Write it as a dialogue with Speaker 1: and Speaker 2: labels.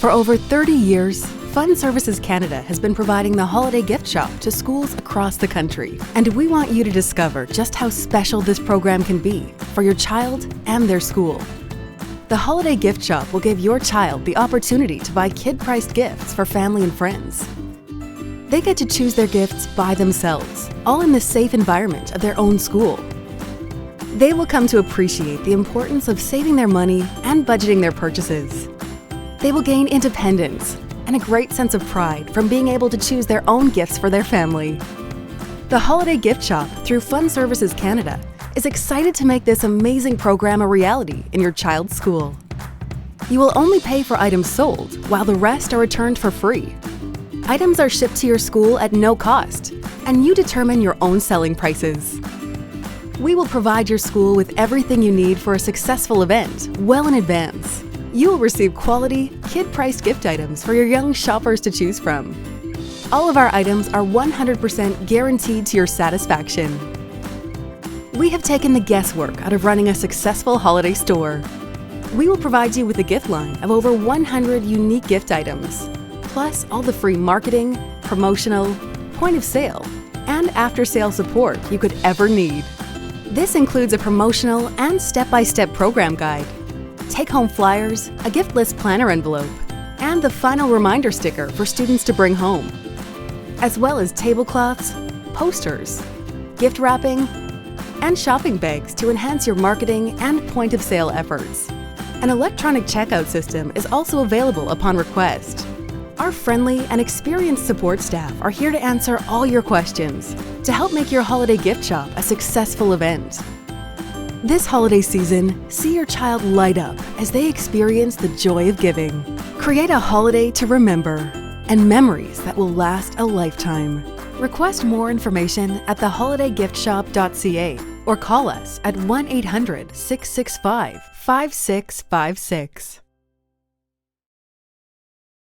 Speaker 1: For over 30 years, Fund Services Canada has been providing the Holiday Gift Shop to schools across the country. And we want you to discover just how special this program can be for your child and their school. The Holiday Gift Shop will give your child the opportunity to buy kid-priced gifts for family and friends. They get to choose their gifts by themselves, all in the safe environment of their own school. They will come to appreciate the importance of saving their money and budgeting their purchases. They will gain independence and a great sense of pride from being able to choose their own gifts for their family. The Holiday Gift Shop through Fund Services Canada is excited to make this amazing program a reality in your child's school. You will only pay for items sold, while the rest are returned for free. Items are shipped to your school at no cost, and you determine your own selling prices. We will provide your school with everything you need for a successful event well in advance. You will receive quality, kid-priced gift items for your young shoppers to choose from. All of our items are 100% guaranteed to your satisfaction. We have taken the guesswork out of running a successful holiday store. We will provide you with a gift line of over 100 unique gift items, plus all the free marketing, promotional, point of sale, and after-sale support you could ever need. This includes a promotional and step-by-step program guide, take-home flyers, a gift list planner envelope, and the final reminder sticker for students to bring home, as well as tablecloths, posters, gift wrapping, and shopping bags to enhance your marketing and point-of-sale efforts. An electronic checkout system is also available upon request. Our friendly and experienced support staff are here to answer all your questions to help make your holiday gift shop a successful event. This holiday season, see your child light up as they experience the joy of giving. Create a holiday to remember and memories that will last a lifetime. Request more information at theholidaygiftshop.ca or call us at 1-800-665-5656.